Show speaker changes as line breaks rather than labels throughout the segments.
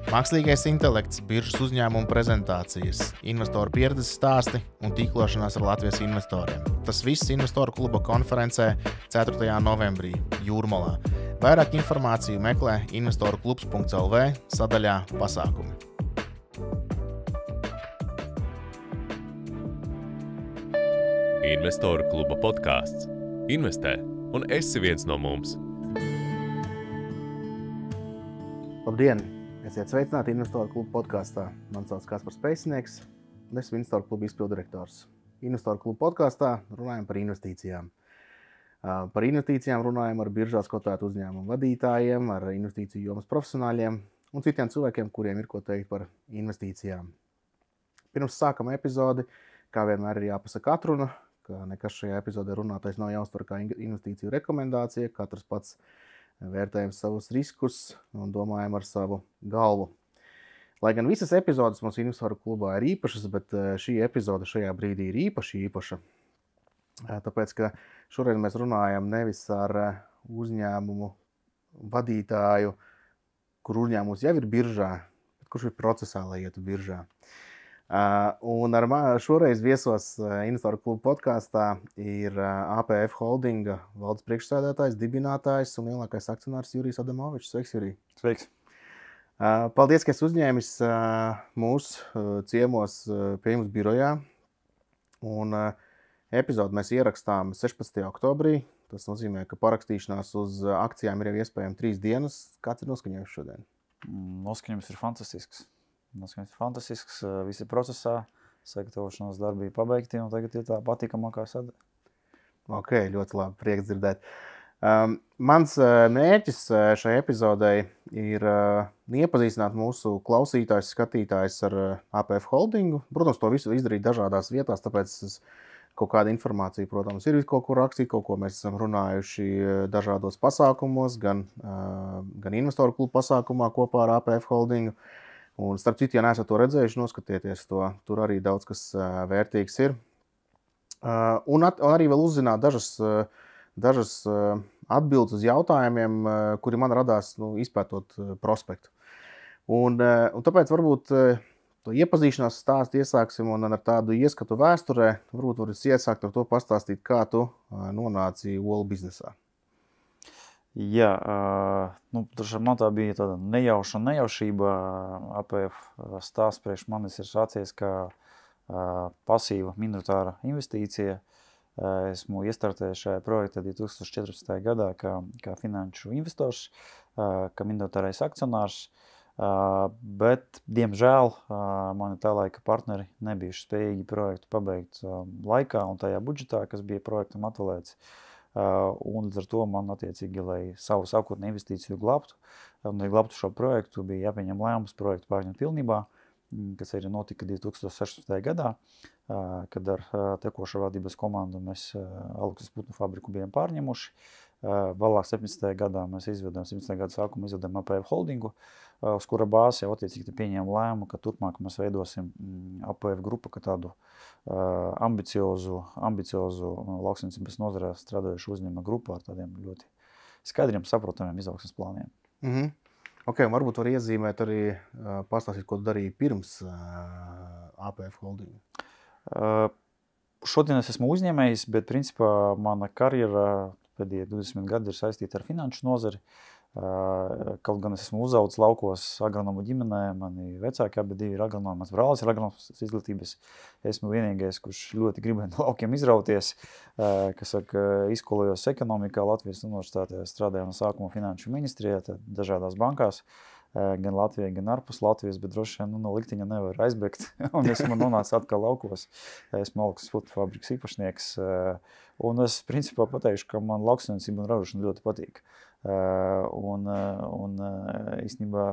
Mākslīgais intelekts, biržas uzņēmumu prezentācijas, investoru pieredzes stāsti un tīklošanās ar Latvijas investoriem. Tas viss Investoru kluba konferencē 4. novembrī Jūrmalā. Vairāk informāciju meklē investoruklubs.lv sadaļā pasākumi.
Investoru kluba podkāsts. Investē, un esi viens no mums.
Labdien! Esiet sveicināti Investoru kluba podkāstā. Mani sauc Kaspars Pēcinieks, un esmu Investoru kluba izpildirektors. Investoru kluba podkāstā runājam par investīcijām. Par investīcijām runājam ar biržās kotētu uzņēmumu vadītājiem, ar investīciju jomas profesionāļiem un citiem cilvēkiem, kuriem ir ko teikt par investīcijām. Pirms sākam epizodi, kā vienmēr ir jāpasaka atruna, ka nekas šajā epizodē runātais nav jāuztver kā investīciju rekomendācija, katrs pats vērtējam savus riskus un domājam ar savu galvu. Lai gan visas epizodes mums Investoru klubā ir īpašas, bet šī epizode šajā brīdī ir īpaša. Tāpēc, ka šoreiz mēs runājam nevis ar uzņēmumu vadītāju, kur uzņēmums jau ir biržā, bet kurš ir procesā, lai ietu biržā. Un šoreiz viesos Investoru kluba podkāstā ir APF Holdinga valdes priekšsēdētājs, dibinātājs un lielākais akcionārs Jurijs Adamovičs. Sveiks, Jurij!
Sveiks!
Paldies, ka esi uzņēmis mūs ciemos pie jums birojā. Un epizodu mēs ierakstām 16. oktobrī. Tas nozīmē, ka parakstīšanās uz akcijām ir jau iespējami 3 dienas. Kāds ir noskaņojums šodien?
Noskaņojums ir fantastisks. Visi procesā, sagatavošanās darbi ir pabeigti, un tagad ir tā patīkamākā sadaļa.
Ok, ļoti labi, prieks dzirdēt. Mans mērķis šai epizodei ir iepazīstināt mūsu klausītājus, skatītājus ar APF Holdingu. Protams, to visu izdarīt dažādās vietās, tāpēc kaut kāda informācija, protams, ir kaut ko rakstīt, kaut ko mēs esam runājuši dažādos pasākumos, gan Investoru kluba pasākumā kopā ar APF Holdingu. Un starp citu, ja neesat to redzējuši, noskatieties to. Tur arī daudz kas vērtīgs ir. Un arī vēl uzzināt dažas atbildes uz jautājumiem, kuri man radās izpētot prospektu. Un tāpēc varbūt to iepazīšanās stāstu iesāksim un ar tādu ieskatu vēsturē. Varbūt varat iesākt ar to pastāstīt, kā tu nonāci olu biznesā.
Jā, man tā bija tāda nejaušība. APF stāsts priekš manis ir sācies kā pasīva minoritāra investīcija. Esmu iestartējis šajā projektā 2014. gadā kā finanšu investors, kā minoritārais akcionārs. Bet, diemžēl, mani tā laika partneri nebijuši spējīgi projektu pabeigt laikā un tajā budžetā, kas bija projektam atvēlēts. Un līdz ar to man attiecīgi, lai savu sākotnēju investīciju glābtu, un lai glābtu šo projektu, bija jāpieņem lēmums projektu pārņemt pilnībā, kas arī notika 2016. gadā, kad ar tekošo vadības komandu mēs Aleksis putnu fabriku bijām pārņemuši. Vēlāk 17. gadā mēs 17. gada sākumā izvedām APF Holdingu, uz kura bāzi jau attiecīgi pieņēma lēmumu, ka turpmāk mēs veidosim APF grupu, ka tādu ambiciozu lauksaimniecības nozarē strādājušu uzņēmuma grupu ar tādiem ļoti skaidriem, saprotamiem izaugsmes plāniem.
Ok, varbūt var iezīmēt arī pastāstīt, ko tu darīji pirms APF Holdinga.
Šodien es esmu uzņēmējs, bet principā mana karjera pēdējie 20 gadi ir saistīta ar finanšu nozari. Kaut gan es esmu uzaudzis laukos agronomu ģimenē, mani vecāki abi divi ir agronomi, mans brālis ir agronoms izglītības. Esmu vienīgais, kurš ļoti gribēja no laukiem izrauties, izskolojos ekonomikā Latvijas universitātē, strādāju no sākuma finanšu ministrijā, dažādās bankās, gan Latvijā, gan ārpus Latvijas, bet droši vien no likteņa nevar aizbēgt, un esmu nonācis atkal laukos. Esmu Aleksis putnu fabrikas īpašnieks, un es principā pateikšu, ka man lauksaimniecība un ražošana ļoti patīk. Īstenībā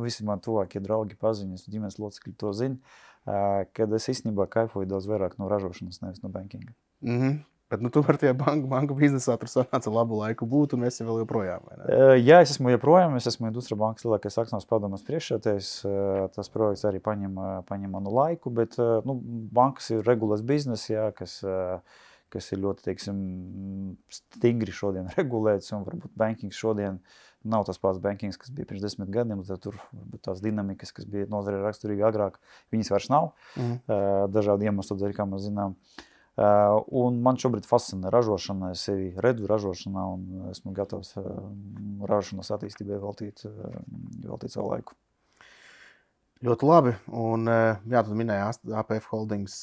visi man tuvākie draugi, paziņas, ģimenes locekļi to zina, kad es īstenībā kaifoju daudz vairāk no ražošanas, nevis no bankinga.
Bet tu par tie banku biznesā tur sanāca labu laiku būt, un esi vēl joprojām, vai ne?
Jā, es esmu joprojām, es esmu Industria bankas lielākais akcionārs padomes priekšsēdētājs. Tas projekts arī paņem manu laiku, bet bankas ir regulēts biznes, jā, kas ir ļoti, stingri šodien regulēts, un varbūt bankings šodien nav tas pats bankings, kas bija pirms 10 gadiem, tad tur tās dinamikas, kas bija nozarē raksturīgi agrāk, viņas vairs nav. Dažādi iemesli dēļ, kā mēs zinām. Un man šobrīd fascinē ražošana, es sevi redzu ražošanā un esmu gatavs ražošanas attīstībai veltīt savu laiku.
Ļoti labi. Un, jā, tu minēji APF Holdings,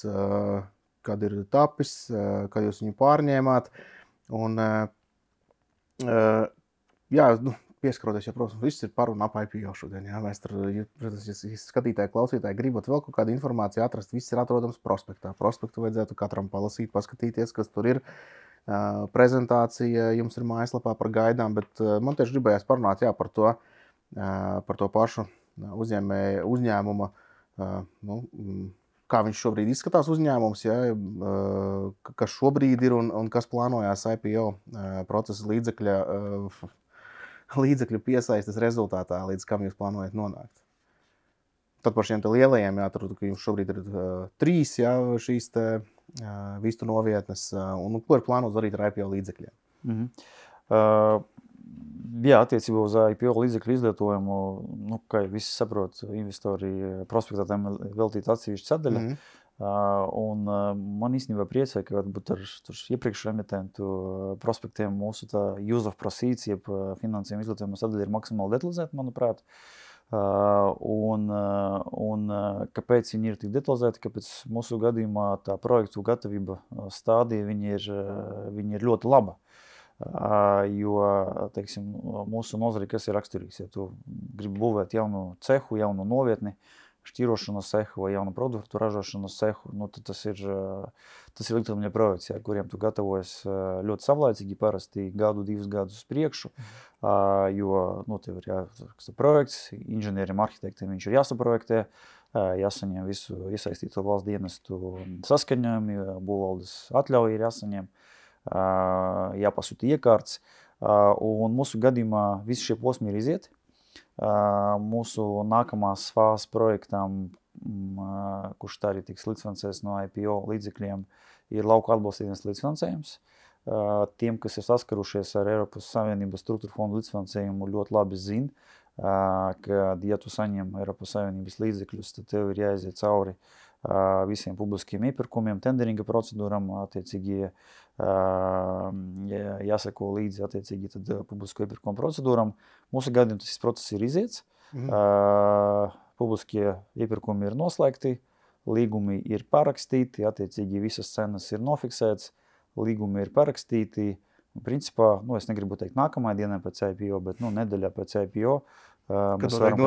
kad ir tapis, kad jūs viņu pārņēmāt. Un, jā, pieskaroties, ja, protams, viss ir par un ap IPO šodien. Jā. Mēs tur, ja skatītāji, klausītāji gribat vēl kaut kādu informāciju atrast, viss ir atrodams prospektā. Prospektu vajadzētu katram palasīt, paskatīties, kas tur ir. Prezentācija jums ir mājaslapā par gaidām, bet man tieši gribējās parunāt par to pašu uzņēmuma, kā viņš šobrīd izskatās uzņēmums, ja, kas šobrīd ir un kas plānojās IPO procesa līdzekļu piesaistes rezultātā, līdz kam jūs plānojat nonākt. Tad par šiem lielajiem, jā, tur jums šobrīd ir 3 jā, šīs vistu novietnes, un ko ir plānots darīt ar IPO līdzekļiem?
Jā, attiecībā uz IPO līdzekļu izlietojumu, kā visi saprot, investori prospektā tam veltīt atsevišķu sadaļu. Un man īstenībā priecē, ka varbūt ar iepriekšu emitentu prospektiem mūsu tā use of proceeds, jeb finansējuma izlietojuma sadaļa ir maksimāli detalizēta, manuprāt. Un kāpēc viņi ir tik detalizēti, kāpēc mūsu gadījumā tā projektu gatavība stādija, viņi ir ļoti laba. Jo, teiksim, mūsu nozari, kas ir raksturīgs, ja tu gribi būvēt jaunu cehu, jaunu novietni, šķirošanas cehu vai jaunu produktu ražošanas cehu, tad tas ir ilgtermiņa projekts, kuriem tu gatavojas ļoti savlaicīgi, parasti 1-2 gadus uz priekšu, jo tev ir jāraksta projekts, inženieriem, arhitektiem viņš ir jāsaprojektē, jāsaņem visu iesaistīto valsts dienestu saskaņojumi, būvvaldes atļauja ir jāsaņem, jāpasūta iekārts, un mūsu gadījumā visi šie posmi ir izieti. Mūsu nākamās fāzes projektām, kurš tā arī tiks līdzfinansēts no IPO līdzekļiem, ir lauku atbalstīšanas līdzfinansējums. Tiem, kas ir saskarušies ar Eiropas Savienības struktūra fondu līdzfinansējumu, ļoti labi zina, ka, ja tu saņem Eiropas Savienības līdzekļus, tad tev ir jāiziet cauri visiem publiskiem iepirkumiem, tenderinga procedūram, attiecīgi jāseko līdzi attiecīgi tad publisko iepirkumu procedūram. Mūsu gadījumā tas process ir iziets, publiskie iepirkumi ir noslēgti, līgumi ir parakstīti, attiecīgi visas cenas ir nofiksētas, līgumi ir parakstīti. Principā, es negribu teikt nākamajā dienā pēc IPO, bet nedēļā pēc IPO mēs varam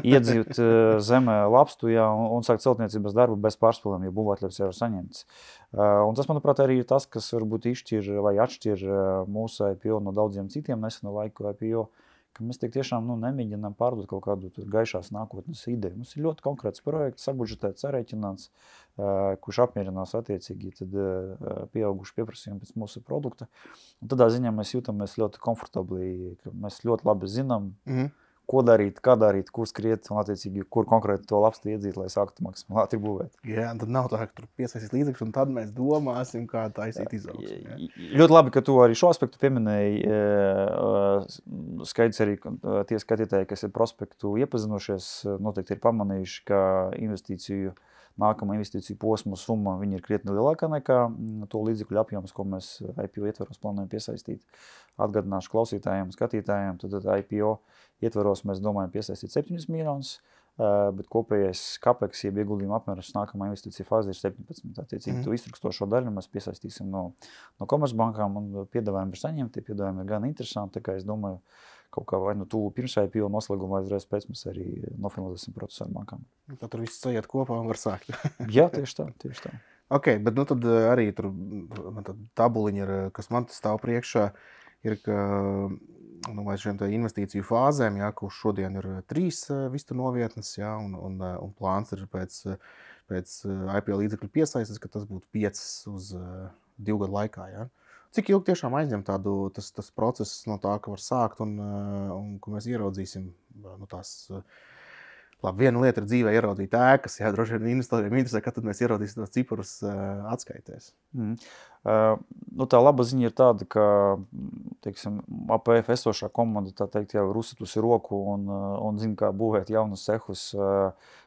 iedzīvot zemē labstujā un sākt celtniecības darbu bez pārspēlēm, jo būvatļaus jau ir saņemts. Un tas, manuprāt, arī ir tas, kas varbūt atšķir mūsu IPO no daudziem citiem neseno laiku IPO, ka mēs tiešām nemēģinām pārdot kaut kādu gaišās nākotnes ideju. Mums ir ļoti konkrēts projekts, sabudžetēts, sarēķināts, kurš apmierinās attiecīgi tad pieauguši pieprasījumi pēc mūsu produkta. Un tādā ziņā mēs jūtamies ļoti komfortabli, ka mēs ļoti labi zinām, ko darīt, kā darīt, kur skriet un attiecīgi, kur konkrēti to labstu iedzīt, lai sāktu maksimāli ātri būvēt.
Jā, tad nav tā, ka tur piesaistīs līdzekļus un tad mēs domāsim, kā taisīt izaugsmi.
Ļoti labi, ka tu arī šo aspektu pieminēji. Skaidrs arī tie skatītāji, kas ir prospektu iepazinušies, noteikti ir pamanījuši, ka nākamā investīciju posma summa viņi ir krietni lielākā nekā to līdzekļu apjoms, ko mēs IPO ietvaros plānojam piesaistīt. Atgādināšu klausītājiem, skatītājiem, tad IPO ietvaros mēs domājam piesaistīt 7 miljonus, bet kopējais CAPEX, jeb ieguldījuma apmērs nākamā investīcija fāze ir 17. Attiecīgi, to iztrukstošo daļu mēs piesaistīsim no komercbankām un piedāvājumi ir saņemti, piedāvājumi ir gan interesanti, tā kā es domāju, kaut kā vai tuvu pirms IPO noslēguma aizreiz pēc mēs arī nofinalizēsim procesu ar bankām.
Tad tur viss sajiet kopā un var sākt.
Jā, tieši tā.
Ok, bet tad arī tur tabuliņa, kas man stāv priekšā, ir, ka vai šiem investīciju fāzēm, kurš šodien ir 3 vistu novietnes, un plāns ir pēc IPO līdzekļu piesaistes, ka tas būtu 5 uz 2 gadu laikā, Cik ilgi tiešām aizņem tas process no tā, ka var sākt un ko mēs ieraudzīsim tās Labi, viena lieta ir dzīvē ieraudzīt ēkas, jā, droši vien investoriem interesē, kad tad mēs ieraudzīsim tos ciparus atskaitēs.
Tā laba ziņa ir tāda, ka, teiksim, APF esošā komanda, tā teikt, jau ir uzsitusi roku un zina, kā būvēt jaunus cehus,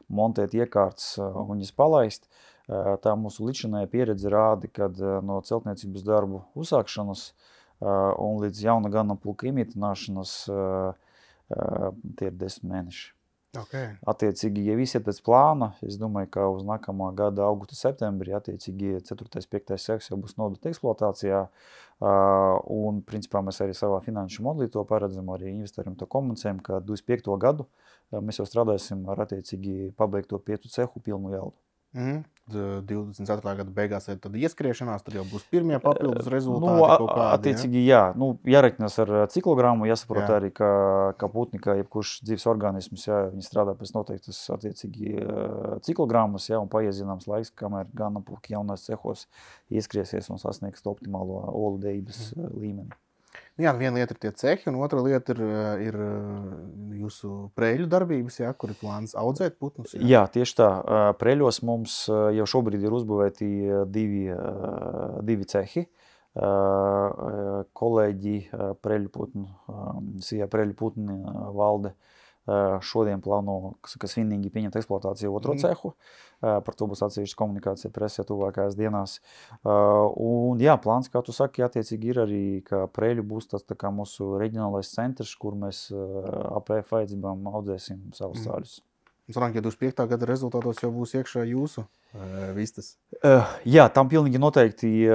montēt iekārtas un viņas palaist. Tā mūsu līdzinājā pieredze rāda, kad no celtniecības darbu uzsākšanas un līdz jauna ganapulka imitināšanas tie ir 10 mēneši.
Okay.
Attiecīgi, ja viss iet pēc plāna, es domāju, ka uz nākamā gada augusta septembrī, attiecīgi 4. 5. seks jau būs nodota eksploatācijā, un principā mēs arī savā finanšu modelī to paredzam, arī investoriem to komunicējam, ka 25. gadu mēs jau strādāsim ar attiecīgi pabeigto 5 cehu pilnu jaudu.
24. gada beigās ir tad ieskriešanās, tad jau būs pirmie papildus rezultāti.
Attiecīgi, jā. Jāreķinās ar ciklogrammu, jāsaprot arī, ka putni, kā jebkurš dzīves organisms, viņi strādā pēc noteiktas attiecīgi ciklogrammas, un paies zināms laiks, kamēr ganapulki jaunās cehos ieskriesies un sasniegs optimālo olu dejības līmeni.
Jā, viena lieta ir tie cehi, un otra lieta ir jūsu preļu darbības, kur ir plāns audzēt putnus.
Jā, tieši tā. Preļos mums jau šobrīd ir uzbūvēti divi cehi. Kolēģi preļu putnu valde šodien plāno svinīgi pieņemt eksploatāciju otro cehu. Par to būs atsevišķa komunikācija presē tuvākajās dienās. Un jā, plāns, kā tu saki, attiecīgi ir arī, ka preļu būs tas tā kā mūsu reģionālais centrs, kur mēs APF vajadzībām audzēsim savus cāļus.
Sanāk, ja 25. gada rezultātos jau būs iekšā jūsu vistas?
Jā, tam pilnīgi noteikti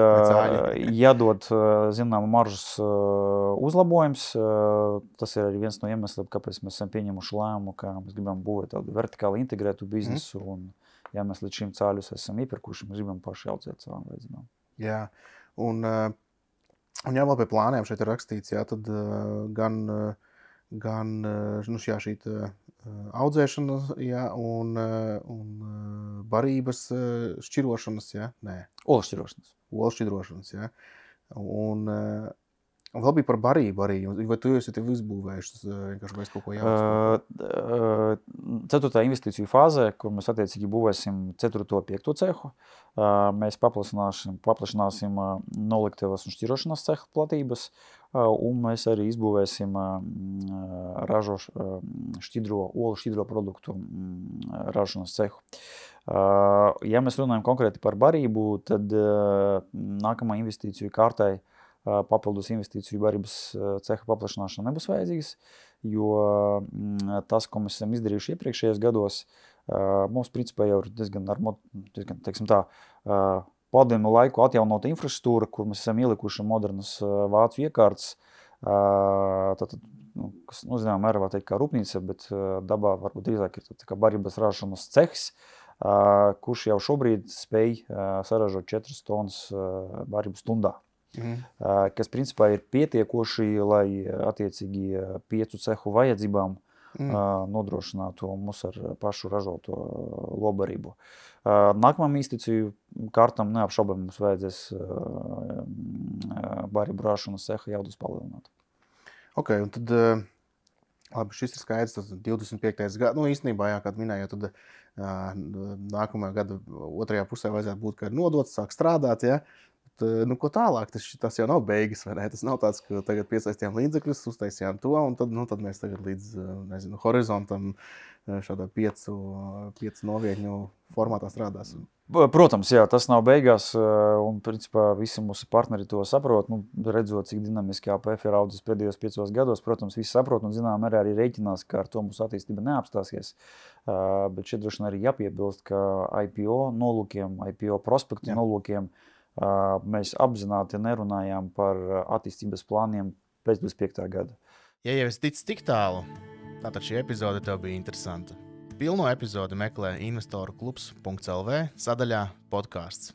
jādod zināma maržas uzlabojums. Tas ir arī viens no iemesliem, kāpēc mēs esam pieņemuši lēmumu, ka mēs gribam būvēt tādu vertikāli integrētu biznesu. Un, ja mēs līdz šim cāļus esam iepirkuši, mēs gribam paši audzēt savām vajadzībām.
Jā, un jā, vēl pie plāniem šeit ir rakstīts, jā, tad gan šī audzēšana, jā, un barības šķirošanas, jā, nē.
Olu šķirošanas.
Olu šķirošanas, jā. Un vēl bija par barību arī. Vai tu esi tev izbūvējušas vienkārši bez kaut ko jaunas?
4. investīciju fāzē, kur mēs attiecīgi būvēsim 4. 5. cehu, mēs paplašināsim noliktavas un šķirošanas ceha platības, un mēs arī izbūvēsim olu šķidro produktu ražošanas cehu. Ja mēs runājam konkrēti par barību, tad nākamā investīciju kārtai papildus investīciju barības ceha paplašināšana nebūs vajadzīgas, jo tas, ko mēs esam izdarījuši iepriekšējos gados, mums principā jau ir diezgan teiksim tā, pandēmiju laiku atjaunota infrastruktūra, kur mēs esam ielikuši modernas vācu iekārtas, kas, zinām, mērā var teikt kā rūpnīca, bet dabā varbūt drīzāk ir tā kā barības ražošanas cehs, kurš jau šobrīd spēj saražot 4 tonnas barību stundā. Kas principā ir pietiekoši, lai attiecīgi 5 cehu vajadzībām nodrošinātu mūs ar pašu ražoto lobarību. Nākamā investīciju kārtam neapšaubām mums vajadzēs barību ražošanas ceha jaudus palielināt.
Ok, un tad, labi, šis ir skaidrs, tas 25. gads, īstenībā, jā, kā minēju, tad nākamā gada otrajā pusē vajadzētu būt, ka ir nodots, sāk strādāt, jā. Ko tālāk, tas jau nav beigas, vai ne? Tas nav tāds, ka tagad piesaistījām līdzekļus, uztaisījām to, un tad mēs tagad līdz horizontam šādā 5 novietņu formātā strādāsim.
Protams, jā, tas nav beigās, un principā visi mūsu partneri to saprot, redzot, cik dinamiski APF ir audzis pēdējos 5 gados, protams, visi saprot, un zinām, arī rēķinās, ka ar to mūsu attīstība neapstāsies, bet šeit droši vien arī jāpiebilst, ka IPO nolūkiem, IPO prospektu nolūkiem mēs apzināti nerunājām par attīstības plāniem pēc 25. gada.
Ja jau esi ticis tik tālu, tātad šī epizode tev bija interesanta. Pilno epizodi meklē investoruklubs.lv sadaļā podcasts.